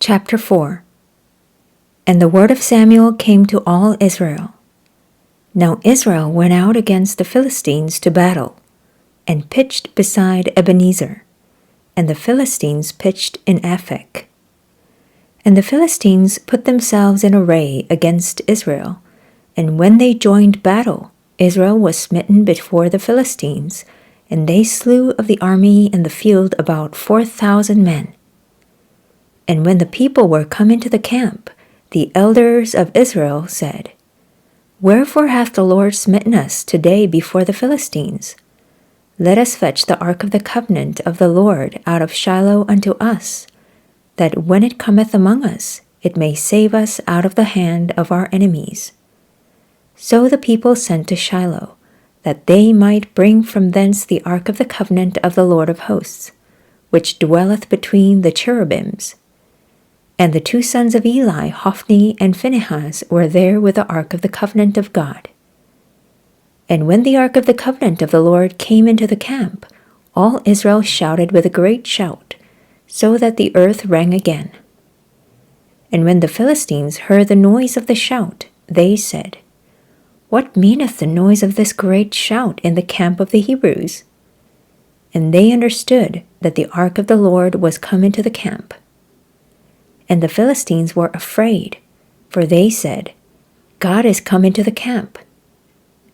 Chapter 4. And the word of Samuel came to all Israel. Now Israel went out against the Philistines to battle, and pitched beside Ebenezer, and the Philistines pitched in Aphek. And the Philistines put themselves in array against Israel, and when they joined battle, Israel was smitten before the Philistines, and they slew of the army in the field about 4,000 men. And when the people were come into the camp, the elders of Israel said, Wherefore hath the Lord smitten us today before the Philistines? Let us fetch the ark of the covenant of the Lord out of Shiloh unto us, that when it cometh among us, it may save us out of the hand of our enemies. So the people sent to Shiloh, that they might bring from thence the ark of the covenant of the Lord of hosts, which dwelleth between the cherubims. And the two sons of Eli, Hophni and Phinehas, were there with the ark of the covenant of God. And when the ark of the covenant of the Lord came into the camp, all Israel shouted with a great shout, so that the earth rang again. And when the Philistines heard the noise of the shout, they said, What meaneth the noise of this great shout in the camp of the Hebrews? And they understood that the ark of the Lord was come into the camp. And the Philistines were afraid, for they said, God is come into the camp.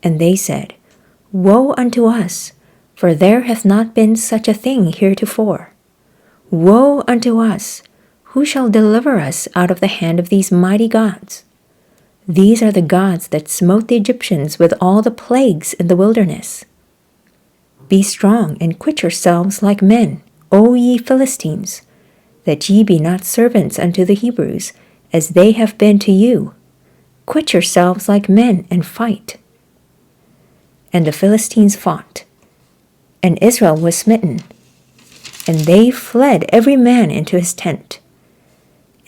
And they said, Woe unto us, for there hath not been such a thing heretofore. Woe unto us! Who shall deliver us out of the hand of these mighty gods? These are the gods that smote the Egyptians with all the plagues in the wilderness. Be strong and quit yourselves like men, O ye Philistines, that ye be not servants unto the Hebrews, as they have been to you. Quit yourselves like men and fight. And the Philistines fought, and Israel was smitten, and they fled every man into his tent.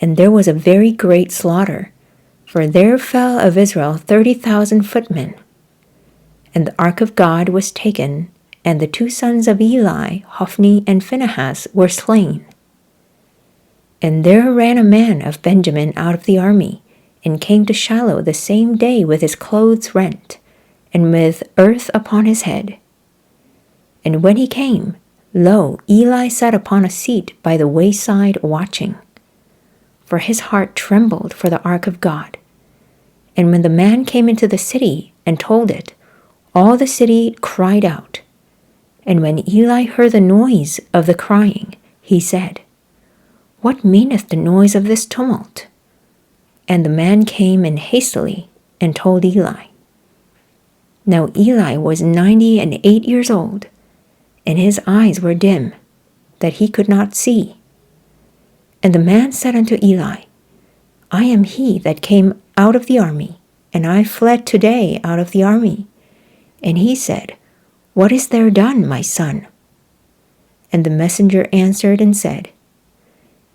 And there was a very great slaughter, for there fell of Israel 30,000 footmen. And the ark of God was taken, and the two sons of Eli, Hophni and Phinehas, were slain. And there ran a man of Benjamin out of the army, and came to Shiloh the same day with his clothes rent, and with earth upon his head. And when he came, lo, Eli sat upon a seat by the wayside watching. For his heart trembled for the ark of God. And when the man came into the city and told it, all the city cried out. And when Eli heard the noise of the crying, he said, What meaneth the noise of this tumult? And the man came in hastily and told Eli. Now Eli was 98 years old, and his eyes were dim, that he could not see. And the man said unto Eli, I am he that came out of the army, and I fled today out of the army. And he said, What is there done, my son? And the messenger answered and said,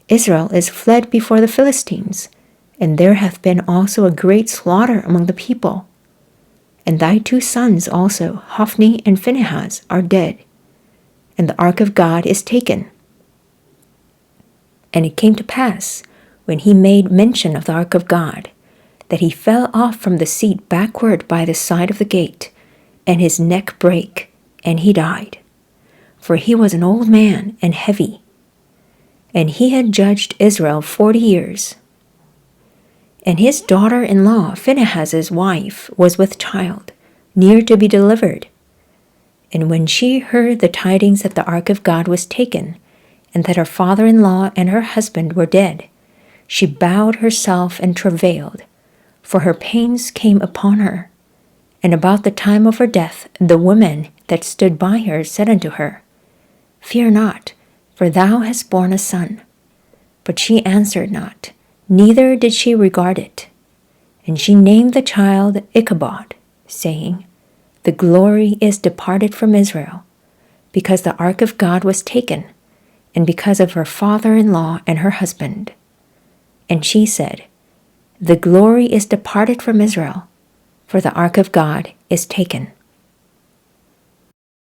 Israel is fled before the Philistines, and there hath been also a great slaughter among the people. And thy two sons also, Hophni and Phinehas, are dead, and the ark of God is taken. And it came to pass, when he made mention of the ark of God, that he fell off from the seat backward by the side of the gate, and his neck brake, and he died. For he was an old man and heavy. And he had judged Israel 40 years. And his daughter-in-law, Phinehas's wife, was with child, near to be delivered. And when she heard the tidings that the ark of God was taken, and that her father-in-law and her husband were dead, she bowed herself and travailed, for her pains came upon her. And about the time of her death, the women that stood by her said unto her, Fear not, for thou hast borne a son. But she answered not, neither did she regard it. And she named the child Ichabod, saying, The glory is departed from Israel, because the ark of God was taken, and because of her father-in-law and her husband. And she said, The glory is departed from Israel, for the ark of God is taken.